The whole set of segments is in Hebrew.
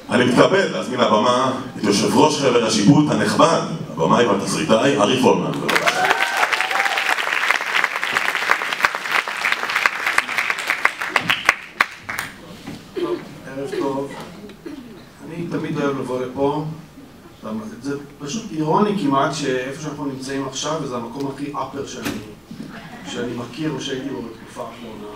אני מתכבד להזמין לבמה את יושב ראש חבר השיפוט הנכבד, הבמאי והתסריטאי ארי פולמן. ערב טוב. אני תמיד אוהב לבוא לפה. זה פשוט אירוני כמעט שאיפה שאנחנו נמצאים עכשיו, וזה המקום הכי אפר שאני מכיר או שהייתי בו בתקופה האחרונה.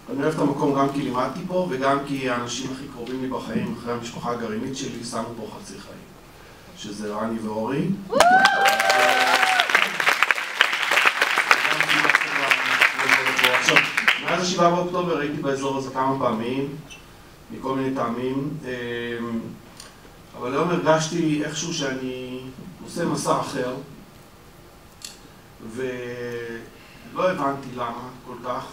אני אוהב את המקום גם כי לימדתי פה וגם כי האנשים הכי קרובים לי בחיים, אחרי המשפחה הגרעינית שלי, שמו פה חצי חיים, שזה רני ואורי. עכשיו, מאז 7 באוקטובר הייתי באזור הזה כמה פעמים, מכל מיני טעמים, אבל היום הרגשתי איכשהו שאני עושה מסע אחר, ולא הבנתי למה כל כך.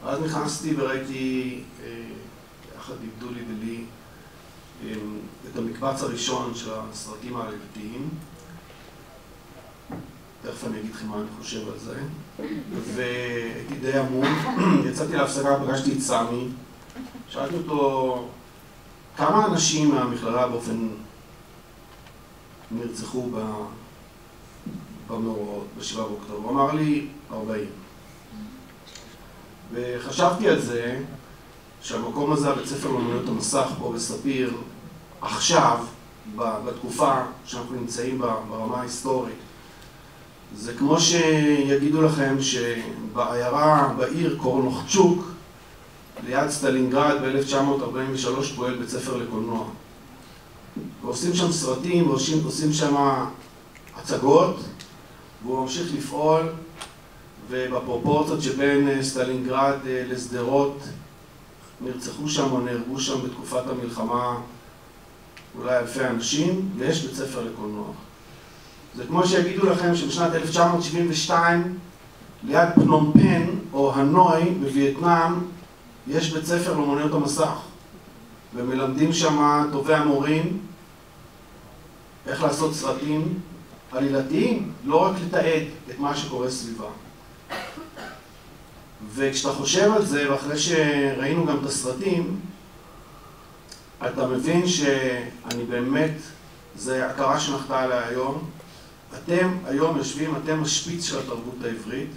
אז נכנסתי וראיתי, יחד עם דולי ולי, את המקבץ הראשון של הסרטים העלילתיים. תכף אני אגיד לכם מה אני חושב על זה. והייתי די עמום, יצאתי להפסקה, פגשתי את סמי, שאלתי אותו כמה אנשים מהמכללה באופן נרצחו במאורעות, ב7 באוקטובר. הוא אמר לי 40. וחשבתי על זה שהמקום הזה, בית ספר לאמנויות המסך פה בספיר, עכשיו, בתקופה שאנחנו נמצאים ברמה ההיסטורית, זה כמו שיגידו לכם שבעיירה, בעיר קורנוכצ'וק, ליד סטלינגרד ב-1943 פועל בית ספר לקולנוע. ועושים שם סרטים, ועושים שם הצגות, והוא ממשיך לפעול, ובפרופורציות שבין סטלינגרד לשדרות נרצחו שם או נהרגו שם בתקופת המלחמה אולי אלפי אנשים, ויש בית ספר לקולנוע. זה כמו שיגידו לכם שבשנת 1972 ליד פנום פן או הנוי בווייטנאם יש בית ספר לאמנויות המסך, ומלמדים שם טובי המורים איך לעשות סרטים עלילתיים, לא רק לתעד את מה שקורה סביבה. וכשאתה חושב על זה, ואחרי שראינו גם את הסרטים, אתה מבין שאני באמת, זה הכרה שנחתה עליי היום. אתם היום יושבים, אתם השפיץ של התרבות העברית,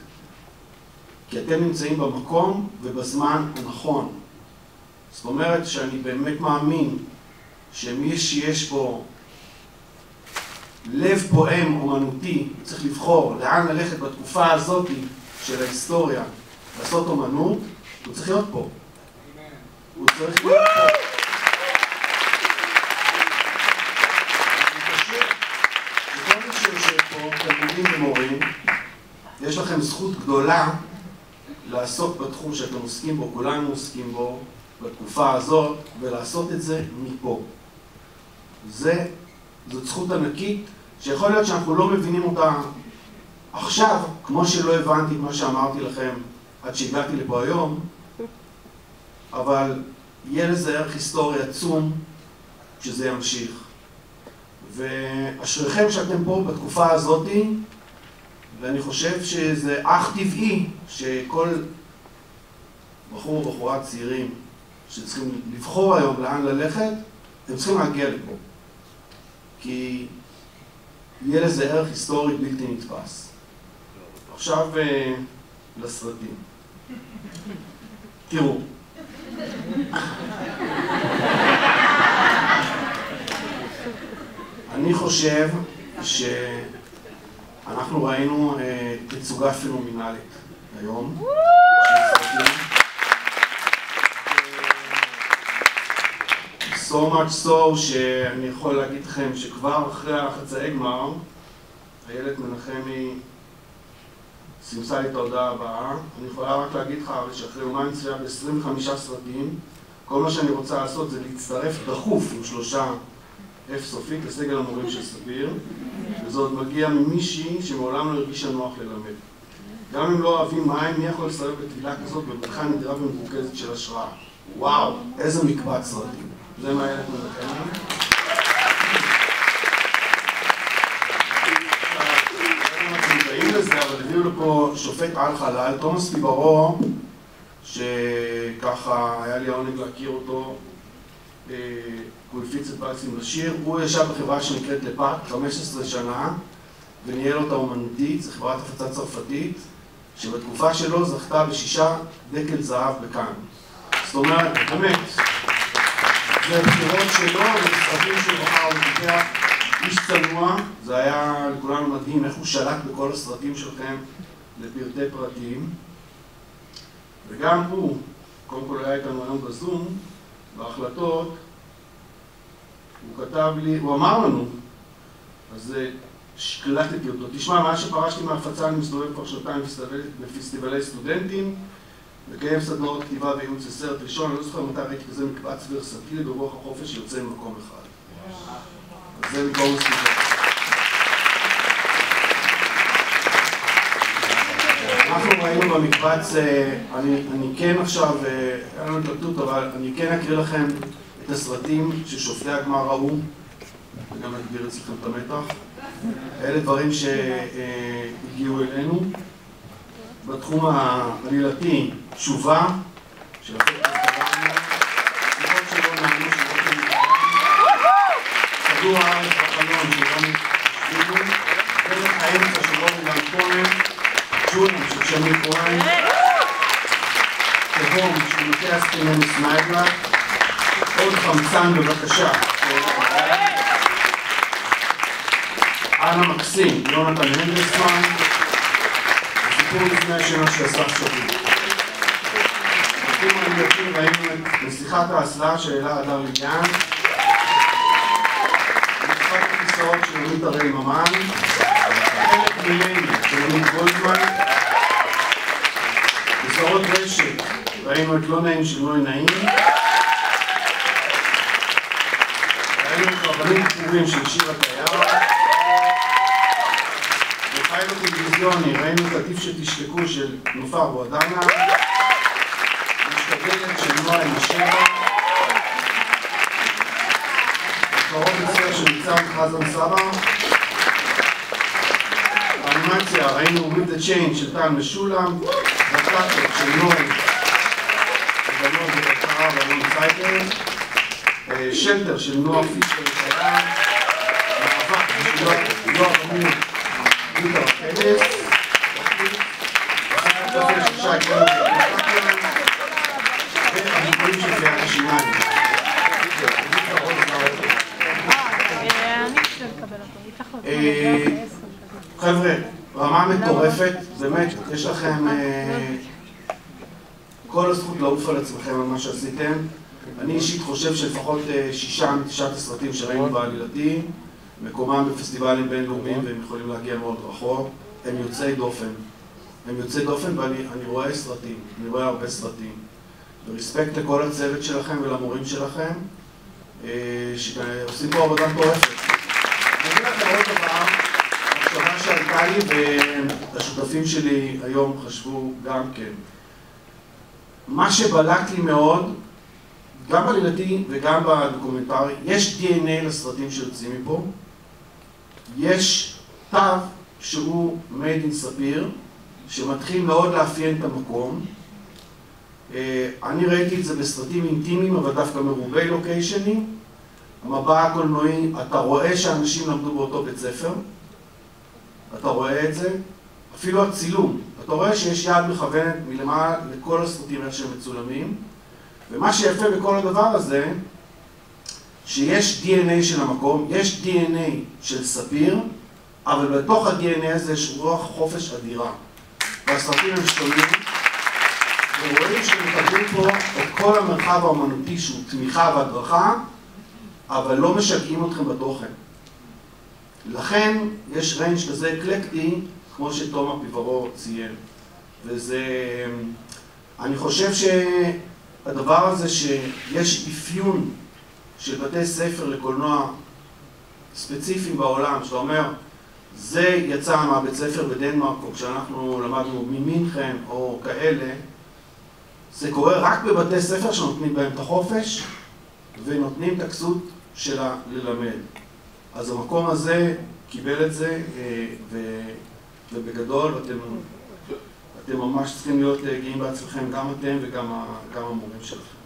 כי אתם נמצאים במקום ובזמן הנכון. זאת אומרת שאני באמת מאמין שמי שיש פה לב פועם אומנותי, צריך לבחור לאן ללכת בתקופה הזאת של ההיסטוריה, לעשות אומנות, הוא צריך להיות פה. הוא צריך להיות פה. וכל מי שיושב פה, תלמידים ומורים, יש לכם זכות גדולה לעסוק בתחום שאתם עוסקים בו, כולנו עוסקים בו, בתקופה הזאת, ולעשות את זה מפה. זאת זכות ענקית, שיכול להיות שאנחנו לא מבינים אותה עכשיו, כמו שלא הבנתי את מה שאמרתי לכם עד שהגעתי לפה היום, אבל יהיה לזה ערך היסטורי עצום שזה ימשיך. ואשריכם שאתם פה בתקופה הזאת, ואני חושב שזה אך טבעי שכל בחור או בחורה צעירים שצריכים לבחור היום לאן ללכת, הם צריכים להגיע לפה. כי יהיה לזה ערך היסטורי בלתי נתפס. עכשיו לסרטים. תראו. אני חושב שאנחנו ראינו תצוגה פנומנלית היום. So much so שאני יכול להגיד לכם שכבר אחרי החצאי גמר, איילת מנחמי סימסה לי את ההודעה הבאה. אני יכולה רק להגיד לך שאחרי יומיים צפייה ב-25 סרטים, כל מה שאני רוצה לעשות זה להצטרף דחוף עם 3 F סופית לסגל המורים של ספיר, וזה עוד מגיע ממישהי שמעולם לא הרגישה נוח ללמד. גם אם לא אוהבים מים, מי יכול לסרב בתבילה כזאת בבטחה נדירה ומרוכזת של השראה? וואו, איזה מקבץ סרטים. זה מה איילת מנחמי. אבל הביאו לפה שופט על חלל, תומאס פיברו, שככה היה לי העונג להכיר אותו, הוא הפיץ את ולסים לשיר. הוא ישב בחברה שנקראת לפאק 15 שנה וניהל אותה אומנותית, זו חברת הפצה צרפתית, שבתקופה שלו זכתה ב6 דקל זהב בכאן. זאת אומרת, באמת, זה בחירות שלו, וסרטים שהוא בחר, הוא פיתח איש צנוע, זה היה לכולנו מדהים איך הוא שלט בכל הסרטים שלכם לפרטי פרטים. וגם הוא, קודם כל היה איתנו היום בזום, בהחלטות, הוא כתב לי, הוא אמר לנו, אז קלטתי אותו, תשמע, מאז שפרשתי מההפצה אני מסתובב כבר שנתיים בפסטיבלי סטודנטים, מקיים סדנאות כתיבה וייעוץ לסרט ראשון, אני לא זוכר מתי ראיתי כזה מקבץ ורסטילי ברוח החופש שיוצא ממקום אחד. אז זה מקום מספיק. אנחנו ראינו במקבץ, אני כן עכשיו, אין לנו התלבטות, אבל אני כן אקריא לכם את הסרטים ששופטי הגמר ראו, וגם אגביר אצלכם את המתח. אלה דברים שהגיעו אלינו. בתחום העלילתי, תשובה, של הפרק הסתרנו, שיחות שלא נענו, שיחות של כדור הארץ בחלון של רוני שביגו, דרך האמצע של רוני גן כהן, ג'ונם של שמי כהן, תהום של מטה הספינים מסניידלה, עוד חמצן בבקשה, אנה מקסים, יונתן הנדלסמן, הסיפור לפני השינה של אסף שביל. בתחום העלילתי ראינו את נסיכת האסלה של אלה הדר לידיאן, משחק הכיסאות של עמית הראל ממן, חלק מיני של עמית גולדמן, בסעות רשת ראינו את לא נעים של נוי נעים, ראינו את רבנים כתובים של שיר התייר, בפיילוט טלוויזיוני ראינו את עדיף שתשתקו של נופר בועדנה, משתדלת של נועה אלישבע, קרוב יצר של ניצן חזן סבא, באנימציה ראינו With the Change של טל משולם, בטאטות של נוי וגנות ובקרה ואלון צייטר, שלטר של נועה פישר וקרה, מאבק של נועה בניר ביטר הקדס, והחלטה של שי קרן והביטויים של קריאת השיניים. חבר'ה, רמה מטורפת, באמת, יש לכם כל הזכות לעוף על עצמכם על מה שעשיתם. אני אישית חושב שלפחות 6 מ9 הסרטים שראינו בעלילתי, מקומם בפסטיבלים בינלאומיים והם יכולים להגיע מאוד רחוק, הם יוצאי דופן. הם יוצאי דופן ואני רואה סרטים, אני רואה הרבה סרטים. ורספקט לכל הצוות שלכם ולמורים שלכם, שעושים פה עבודה מטורפת. אני אגיד לכם עוד דבר, המחשבה שהייתה לי והשותפים שלי היום חשבו גם כן. מה שבלט לי מאוד, גם בעלילתי וגם בדוקומנטרי, יש DNA לסרטים שיוצאים מפה. יש תו שהוא made in ספיר, שמתחיל מאוד לאפיין את המקום. אני ראיתי את זה בסרטים אינטימיים, אבל דווקא מרובי לוקיישנים. המבע הקולנועי, אתה רואה שאנשים למדו באותו בית ספר. אתה רואה את זה. אפילו הצילום. אתה רואה שיש יד מכוונת מלמעלה לכל הסרטים איך שהם מצולמים. ומה שיפה בכל הדבר הזה, שיש DNA של המקום, יש DNA של ספיר, אבל בתוך ה-DNA הזה יש רוח חופש אדירה. והסרטים הם שתולים, ורואים שמקבלים פה את כל המרחב האמנותי שהוא תמיכה והדרכה, אבל לא משגעים אתכם בתוכן. לכן יש ריינג' כזה אקלקטי, כמו שתומא פיברו ציין. וזה, אני חושב שהדבר הזה שיש אפיון של בתי ספר לקולנוע ספציפיים בעולם, שאתה אומר, זה יצא מהבית ספר בדנמרק, או כשאנחנו למדנו ממינכן או כאלה, זה קורה רק בבתי ספר שנותנים בהם את החופש, ונותנים את הכסות שלה ללמד. אז המקום הזה קיבל את זה, ובגדול, אתם ממש צריכים להיות גאים בעצמכם, גם אתם וגם המורים שלכם.